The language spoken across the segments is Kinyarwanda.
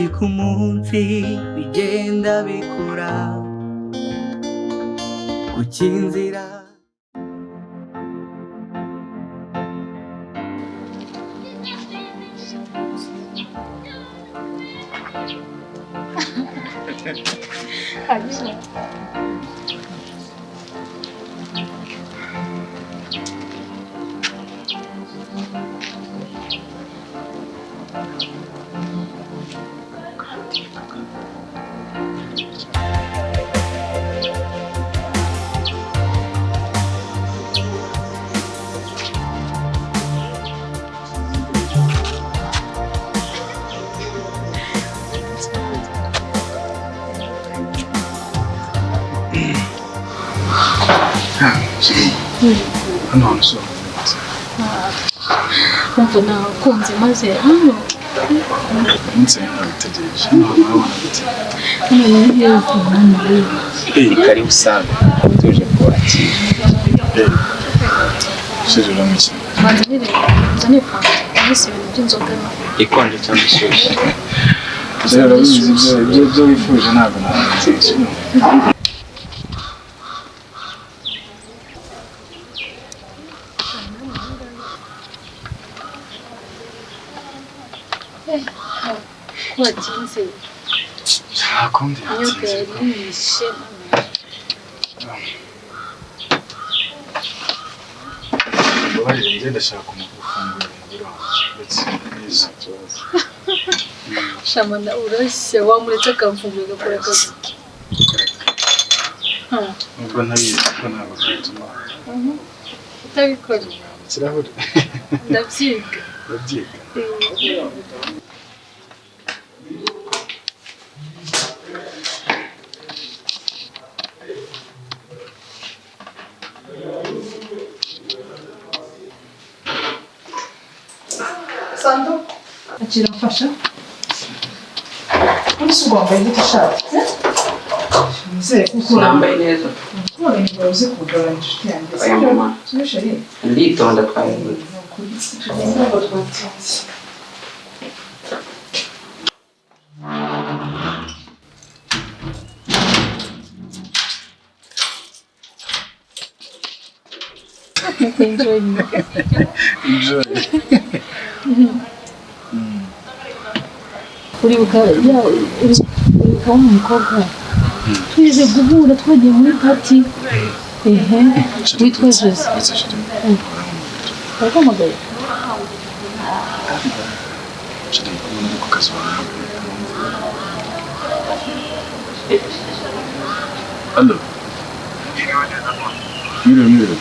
umunsi ku munsi bigenda bikura gukinzira hano hantu ushobora kumva nakunze maze hano umunsi ntabitegereje hano hantu urabona gute hano ni heza hano karibu sana tuje kwakira shije ramiki banza nzane fanta ahise ibintu by'inzoga ikonje cyangwa ishyushye rero ibyo wifuje ntabwo nabizi watinze ntakundi nyoga yishe mbabarire njye ndashaka kumufungura umubiri wanjye ndetse neza shamana urashye wamuretse akamfungura agakora akazi nubwo ntabizi ko ntabwo bituma utabikora ikirahure ndabyiga Sando, akira mfasha. Uretse wambaye n'ishati. Mzee kuko nambaye neza none ngo uze kugabanya inshuti yanjye. Oya mama. Sibishari. nditonda twaye enjoy uribuka umukobwa twize guhura twagiye muri party witwa Jose arahamagaye Allo Mire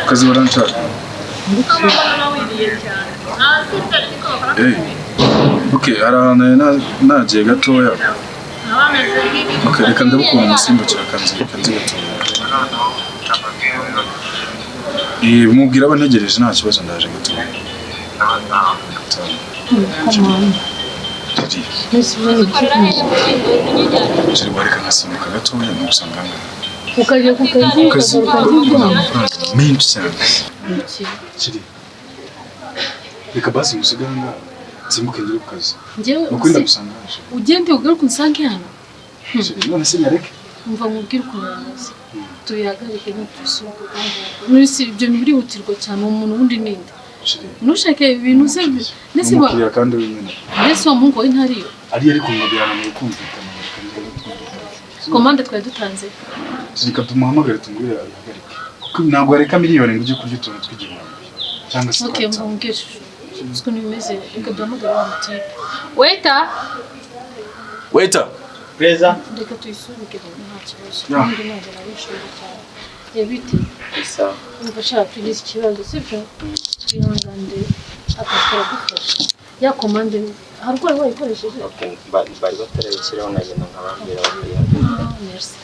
kazi baranshaka okay arahana nagiye gatoya okay reka ndabukura umusimbukira kanzi gatoya mubwira abantegereje nta kibazo ndaje gatoya Jiri bareka nkasimbuka gatoya nugusangana ukajya ku kazi menshi cyane Jiri reka basi musigana nsimbuke ngire ku kazi ukunda gusangaje ugende ugaruka unsange hano none se nyareke umva mubwire ukuntu yaza tuyagarike n'utusuko n'isi ibyo birihutirwa cyane umuntu wundi ninde nushake ibintu se nese ba kandi wenyine nese wa Mungu intariyo ari ariko ngabirana mu kumvikana komande twari dutanze zika tumuhamagare tumwire abihagarike kuko ntabwo areka miliyoni ngo ujye kurya utuntu tw'igihumbi cyangwa se okay mbumvise usko nimeze reka duhamagare wa mutipe waiter Preza reka tuyisuruke nta kibazo kandi ntabwo nabishobora cyane yabite sawa ubashaka tugize ikibazo sibyo twihangande akakora gufasha ya komande harwaye wayikoresheje bari batarabishyiraho nagenda nkabambira bakaya merci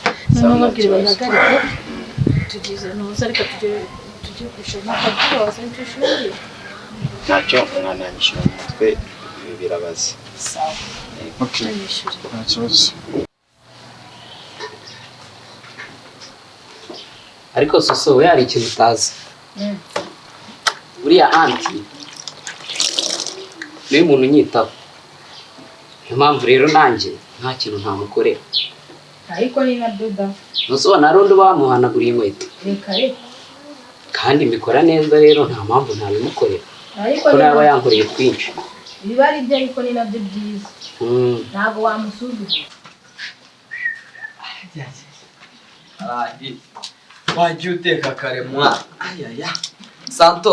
none babwire bahagarike tugize ntuza reka tujye kushaka n'akabwira wasanze ishuri ntacyo mwananyishyura mu mutwe birabaze sawa okay nta kibazo ariko soso we hari ikintu utazi buriya anti niwe muntu unyitaho, niyo mpamvu rero nanjye nta kintu ntamukorera. ariko ni na doda ntusobona hari undi bamuhanaguriye inkweto reka kandi mbikora neza, rero nta mpamvu ntabimukorera ko naba yankoreye twinshi. biba ari byo ariko ni nabyo byiza, ntabwo wamusuzugura. Wajya uteka kare mwa ayaya santo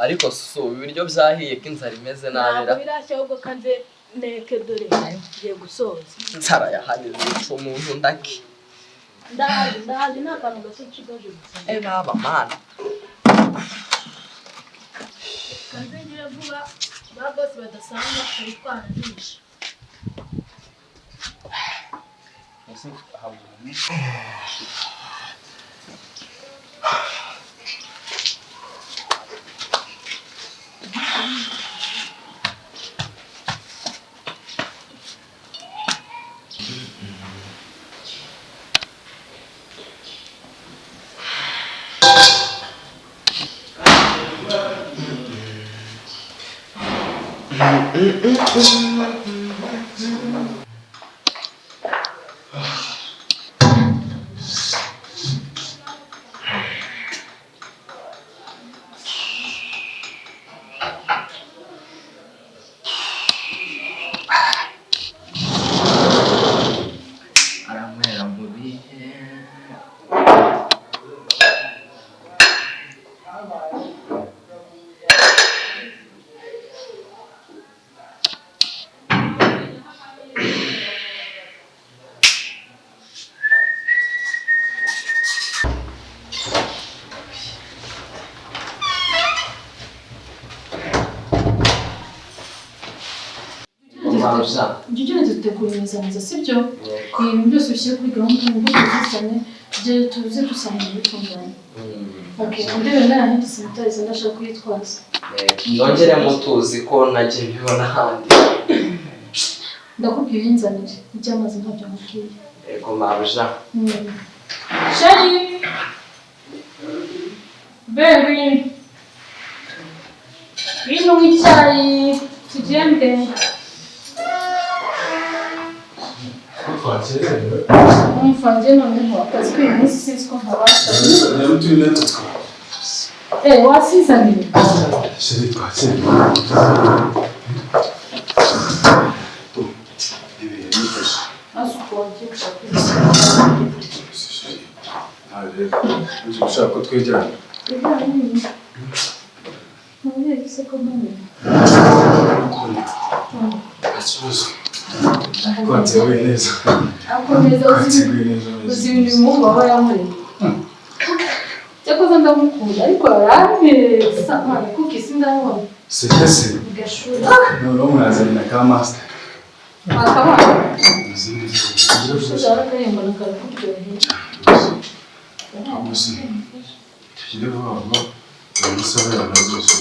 ariko susu ibiryo byahiye ko inzara imeze nabira ntabwo birashya ahubwo kanze neke dore ngiye gusoza. inzara yahanize ico umuntu ndaki ndahazi nta kantu gato kigaje gusa baba mana kanze ngira vuba ba boss badasanga ari twanajisha. Ujye dutegura imizaniza sibyo? Ibintu byose ushyire kuri gahunda ngo tuzisane tujye tuze dusanga bitunganye. Okay, ndebe nayo sinitayiza ndashaka kuyitwaza. ndongeremo tuzi ko ntajye mbibona ahandi. Ndakubwiye inzanire ibyamaze ntabyo nkubwiye. Yego mabuja. Shari! Baby! Bino w'icyayi tugende. Umfanze noneho akazi k'uyu munsi sinzi ko ntabasha. Wasizaniye. Sheri twakira. Ushaka ko twegerana? Twateguye neza. Twateguye neza. Uzi ibintu bimuha aba yamureye. Cyakoze ndamukunda ariko yarabeza ntabwo kuko isi ndabona. Sese. Gashuri. Noneho mwazanye ka master. Akabana. Ushaka kayemba nakakuryoheye. Amusi. Tugire vuba vuba. Amasaha yarazose.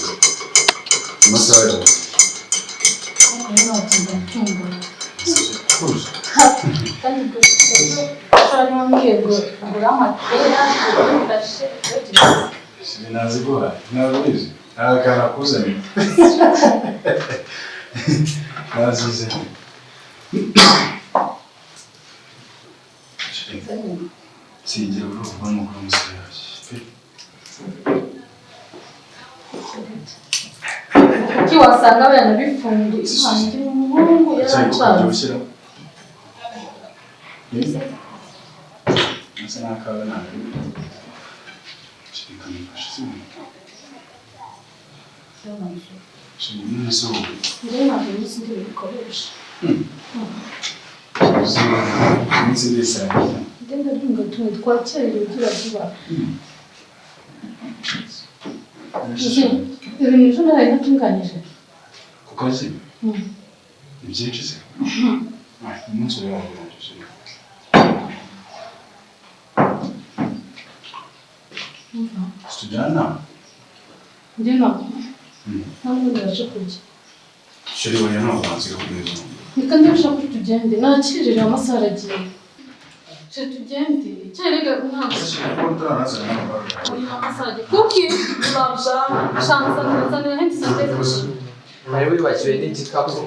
Amasaha yarazose. Kandi gushora mwego uramatera urashe sinazi guha nabizi akana kuzana nazize sigira uruva no kumusayaje ki wasanga abana bifunga ihanjye umuhungu yaracana Nasa nakabana shika mfashe Shini so ndema bimisi ndi bikoresha Nisi desa ndenda dunga twakere ugira vuba ibintu ejo naraye natunganyije kukazi ibyinshi se umunsi wawe Stujana? Ndina. Ntabwo ndaje kurya. Sheri we yana abanzi ko kugeza. Nika ndashaka ko tugende nakirira amasaha aragiye. tugende cyerega ntabwo ko utaranazana n'amabara amasaje kuki babsha shansa nzana hindi saniteze Nawe wibagiwe n'igikapu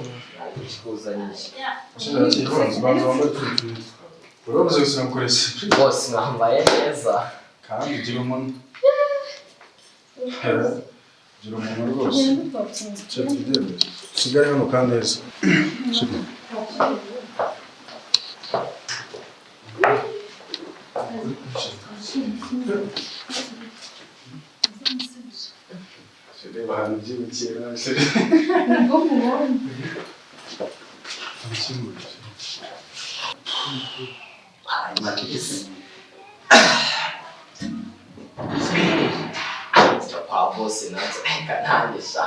kikuzanyije. urababuze gusa mukorese Bose mwambaye neza. kandi ugira umuntu ugira umuntu rwose genda utotsinze kigali hano kandi neza reba ahantu byibukira nibwo mubonye Kwa bose nanze kanangisha.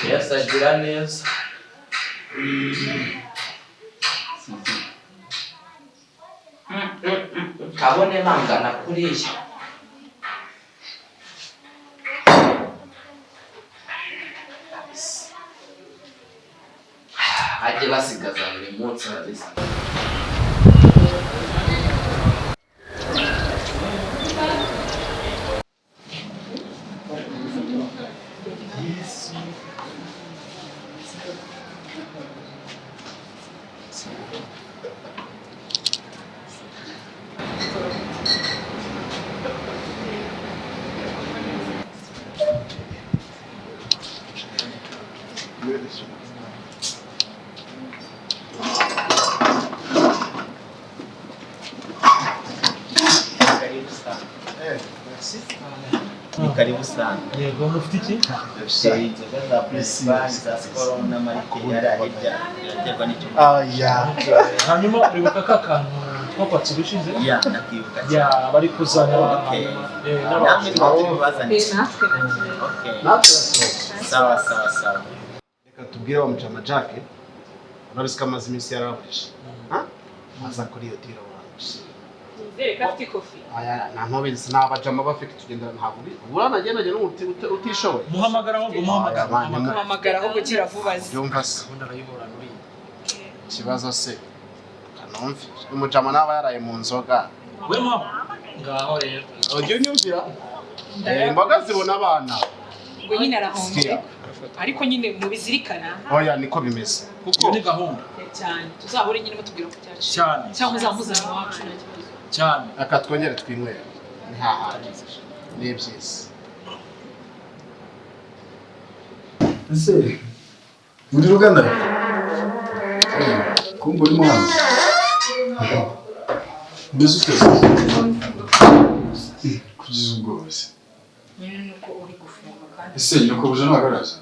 Yes, agira neza. Kabone mangana kuriya. Ajye basigaza buri munsi kabisa. Karibu sana. Yego mufite iki? Dufite inzoga za Principal, za Skol n'amarikeri aribya. Biraterwa n'icyo. Hanyuma uribuka ka kantu twapatse ubushize? Ya, ndakibuka. Ya bari kuzana namwe bazanye. Okay. Sawa. Reka tubwire wa mujama Jack. Unarisika amazi iminsi yarabaje. Aza kuri iyo tiro waje. Nizere ko afite kofi. Aya nta ntobizi n'abajama bafite tugendera ntabwo urana agenda n'umuti utishoboye. Muhamagara ahubwo Muhamagara ahubwo kira vuba zi. Byumva se. Ikibazo se kanumve. Umujama naba yaraye mu nzoga. We mama. Ngaho rero. Ujye unyumvira. Imboga zibona abana. Ngo nyine arahombe. Ariko nyine mubizirikana. Oya niko bimeze. Kuko ni gahunda. Cyane. Tuzahure nyine mutubwira ku cyacu. Cyane. Cyangwa uzamuzana wacu na kibazo. Cyane. Aka twongere twinywera. Ni hahandi. Ni byiza. ese muri Uganda kumva uri muhanzi mbese uteze kugeza ubwoba se Nyine nuko uri gufunga kandi. ese nyoko buje nagaraza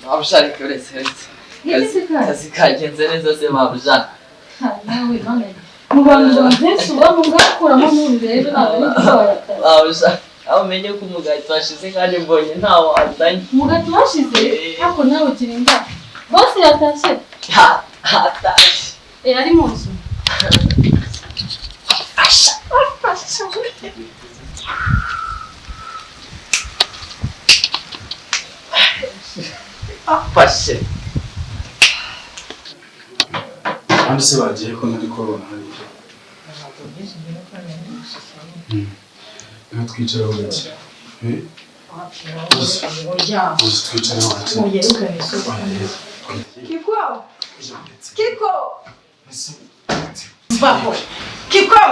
Mabuja uretse. Kazi kagenze neza se mabuja. nawe mane mu bantu bose ubamo ngakuramo n'ubu rero Mabuja aho menye ko umugati washize kandi mbonye ntawo azanye. umugati washize ariko nawe kirinda bose yatashye Atashye. ari mu nzu Pashe. kandi se bagiye ko muri corona hari niho twicara ho gake Oya. Uzi twicare wacu. Oya, ukaniso. Kiko! Kiko! Vaho! Kiko!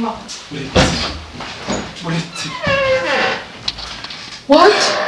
Vaho! What?